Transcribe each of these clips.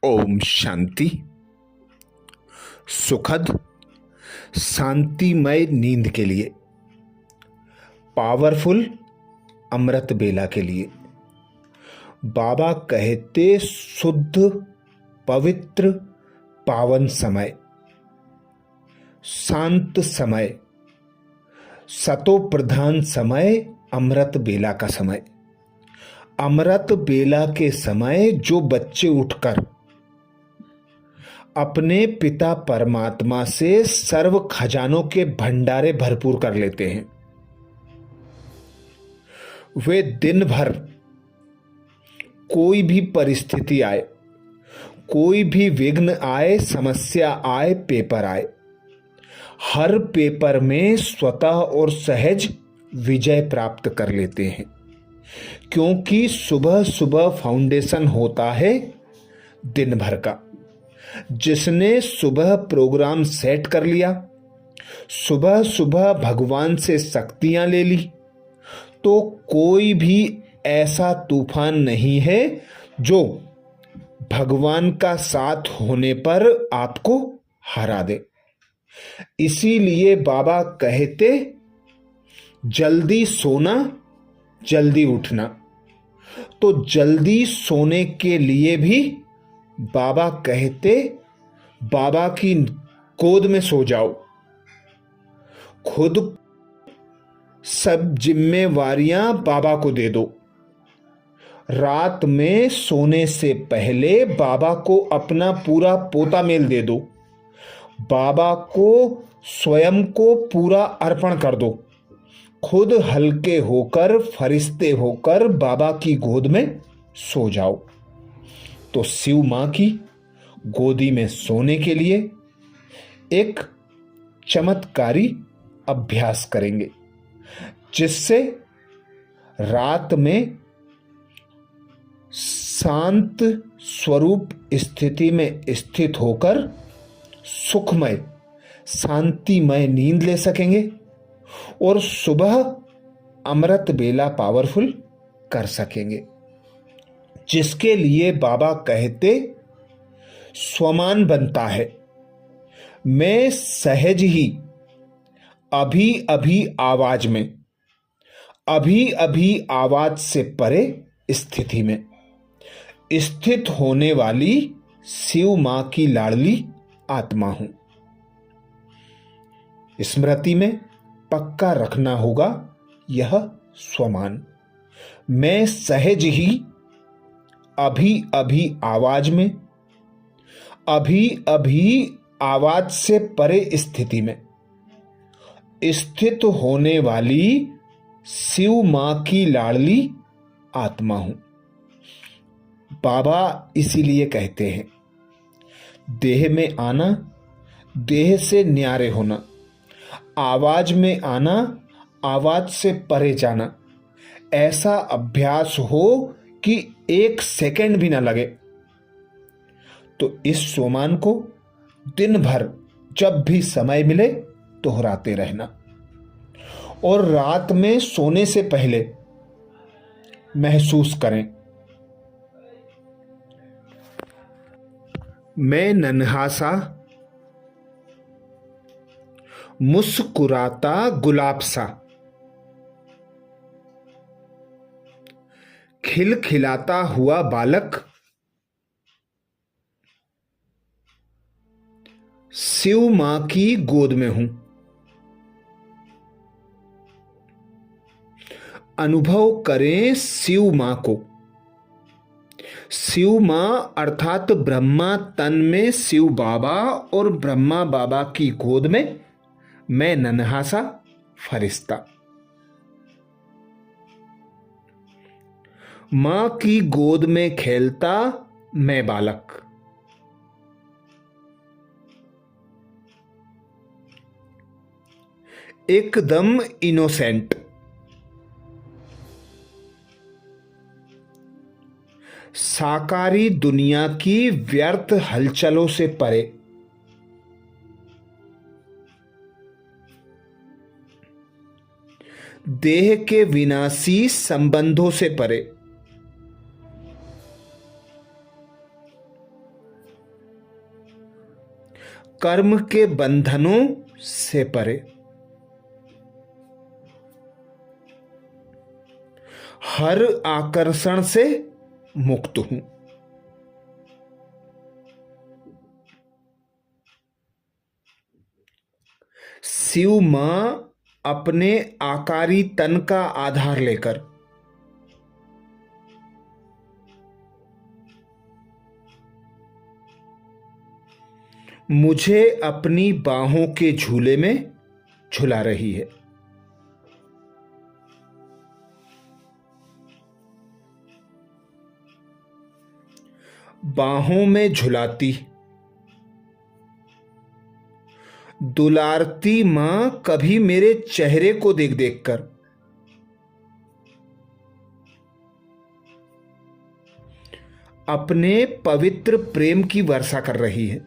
ओम शांति। सुखद शांतिमय नींद के लिए, पावरफुल अमृत बेला के लिए बाबा कहते शुद्ध पवित्र पावन समय, शांत समय, सतो प्रधान समय, अमृत बेला का समय। अमृत बेला के समय जो बच्चे उठकर अपने पिता परमात्मा से सर्व खजानों के भंडारे भरपूर कर लेते हैं, वे दिन भर कोई भी परिस्थिति आए, कोई भी विघ्न आए, समस्या आए, पेपर आए, हर पेपर में स्वतः और सहज विजय प्राप्त कर लेते हैं। क्योंकि सुबह सुबह फाउंडेशन होता है दिन भर का। जिसने सुबह प्रोग्राम सेट कर लिया, सुबह सुबह भगवान से शक्तियां ले ली, तो कोई भी ऐसा तूफान नहीं है जो भगवान का साथ होने पर आपको हरा दे। इसीलिए बाबा कहते जल्दी सोना, जल्दी उठना। तो जल्दी सोने के लिए भी बाबा कहते बाबा की गोद में सो जाओ, खुद सब जिम्मेवारियां बाबा को दे दो। रात में सोने से पहले बाबा को अपना पूरा पोता मेल दे दो, बाबा को स्वयं को पूरा अर्पण कर दो। खुद हल्के होकर, फरिश्ते होकर बाबा की गोद में सो जाओ। तो शिव मां की गोदी में सोने के लिए एक चमत्कारी अभ्यास करेंगे, जिससे रात में शांत स्वरूप स्थिति में स्थित होकर सुखमय शांतिमय नींद ले सकेंगे और सुबह अमृत बेला पावरफुल कर सकेंगे। जिसके लिए बाबा कहते स्वमान बनता है, मैं सहज ही अभी अभी आवाज में, अभी अभी आवाज से परे स्थिति में स्थित होने वाली शिव मां की लाडली आत्मा हूं। स्मृति में पक्का रखना होगा यह स्वमान। मैं सहज ही अभी अभी आवाज में, अभी अभी आवाज से परे स्थिति में स्थित होने वाली शिव मां की लाडली आत्मा हूं। बाबा इसीलिए कहते हैं देह में आना, देह से न्यारे होना, आवाज में आना, आवाज से परे जाना। ऐसा अभ्यास हो कि एक सेकंड भी ना लगे। तो इस स्वमान को दिन भर जब भी समय मिले दोहराते रहना। और रात में सोने से पहले महसूस करें, मैं नन्हा सा मुस्कुराता गुलाब सा, खिलखिलाता हुआ बालक शिव मां की गोद में हूं। अनुभव करें शिव मां को। शिव मां अर्थात ब्रह्मा तन में शिव बाबा और ब्रह्मा बाबा की गोद में मैं नन्हा सा फरिश्ता। मां की गोद में खेलता मैं बालक। एकदम इनोसेंट। साकारी दुनिया की व्यर्थ हलचलों से परे। देह के विनाशी संबंधों से परे। कर्म के बंधनों से परे, हर आकर्षण से मुक्त हूं। शिव मां अपने आकारी तन का आधार लेकर मुझे अपनी बाहों के झूले में झुला रही है। बाहों में झुलाती दुलारती मां कभी मेरे चेहरे को देख देख कर अपने पवित्र प्रेम की वर्षा कर रही है।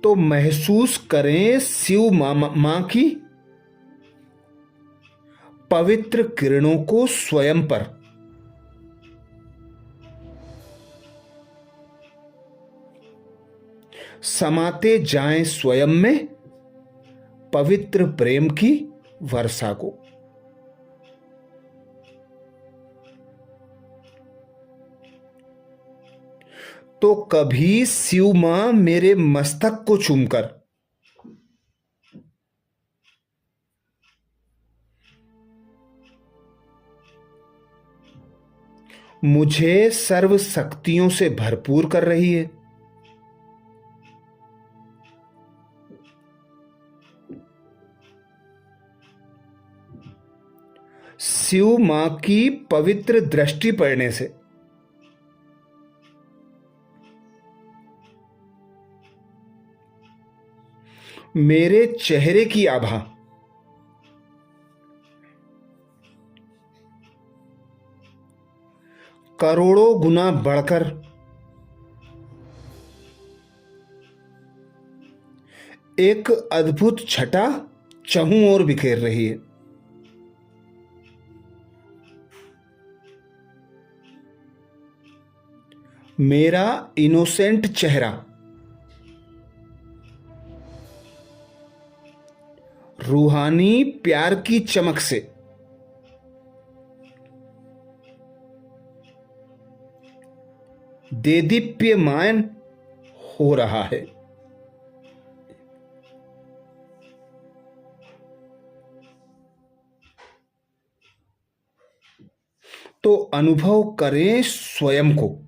तो महसूस करें शिव मां की पवित्र किरणों को स्वयं पर। समाते जाएं स्वयं में पवित्र प्रेम की वर्षा को। तो कभी शिव मां मेरे मस्तक को चूमकर मुझे सर्व शक्तियों से भरपूर कर रही है। शिव मां की पवित्र दृष्टि पड़ने से मेरे चेहरे की आभा करोड़ों गुना बढ़कर एक अद्भुत छटा चहुं ओर बिखेर रही है। मेरा इनोसेंट चेहरा रूहानी प्यार की चमक से देदीप्यमान हो रहा है। तो अनुभव करें स्वयं को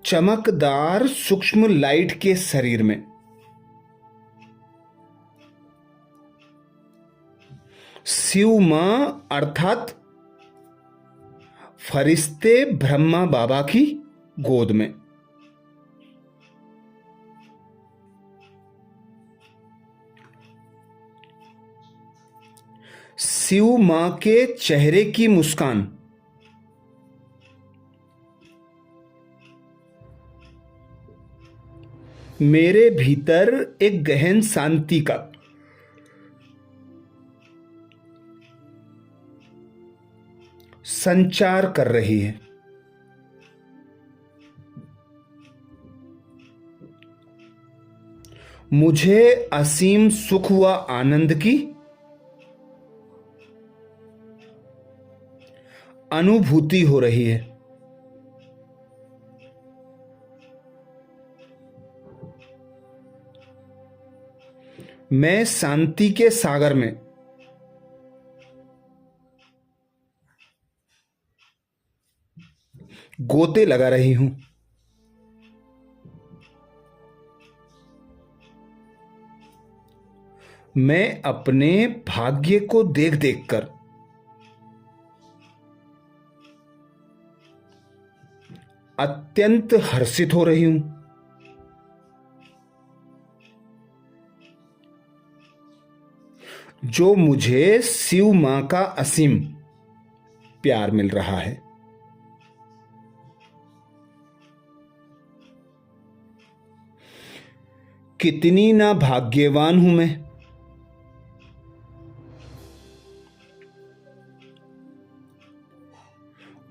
चमकदार सूक्ष्म लाइट के शरीर में। शिव मां अर्थात फरिश्ते ब्रह्मा बाबा की गोद में। शिव मां के चेहरे की मुस्कान मेरे भीतर एक गहन शांति का संचार कर रही है। मुझे असीम सुख व आनंद की अनुभूति हो रही है। मैं शांति के सागर में गोते लगा रही हूं। मैं अपने भाग्य को देख देखकर अत्यंत हर्षित हो रही हूं। जो मुझे शिव मां का असीम प्यार मिल रहा है। कितनी ना भाग्यवान हूं मैं।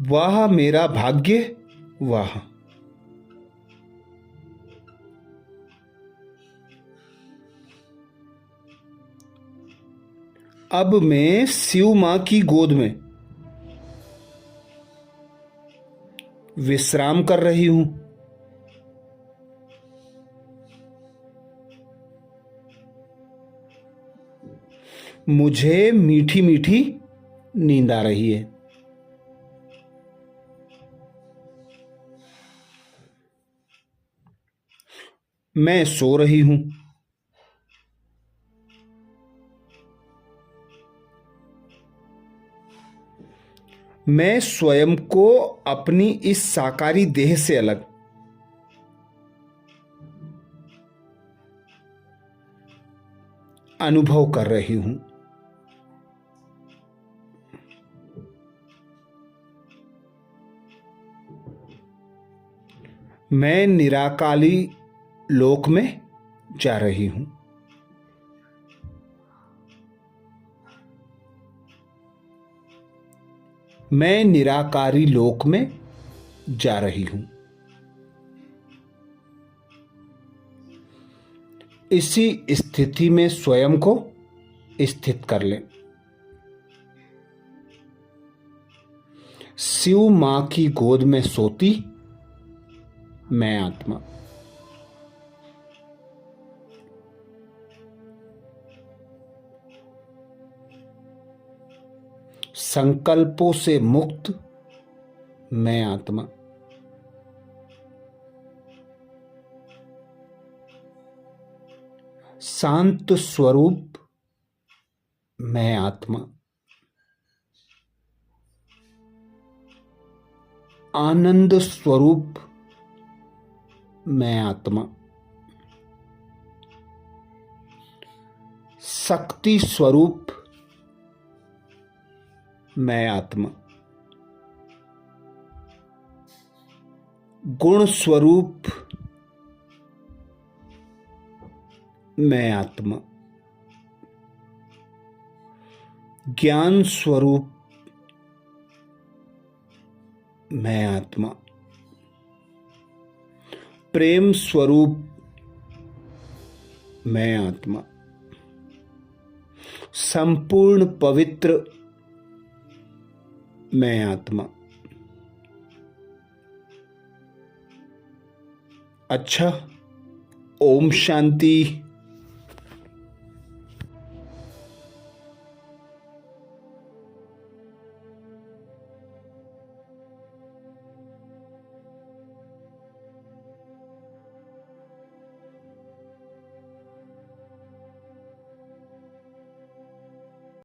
वाह मेरा भाग्य वाह। अब मैं शिव मां की गोद में विश्राम कर रही हूं। मुझे मीठी मीठी नींद आ रही है। मैं सो रही हूं। मैं स्वयं को अपनी इस साकारी देह से अलग अनुभव कर रही हूं। मैं निराकाली लोक में जा रही हूं। मैं निराकारी लोक में जा रही हूं। इसी स्थिति में स्वयं को स्थित कर लें। शिव मां की गोद में सोती मैं आत्मा। संकल्पों से मुक्त मैं आत्मा। शांत स्वरूप मैं आत्मा। आनंद स्वरूप मैं आत्मा। शक्ति स्वरूप मैं आत्मा। गुण स्वरूप मैं आत्मा। ज्ञान स्वरूप मैं आत्मा। प्रेम स्वरूप मैं आत्मा। संपूर्ण पवित्र मैं आत्मा। अच्छा, ओम शांति।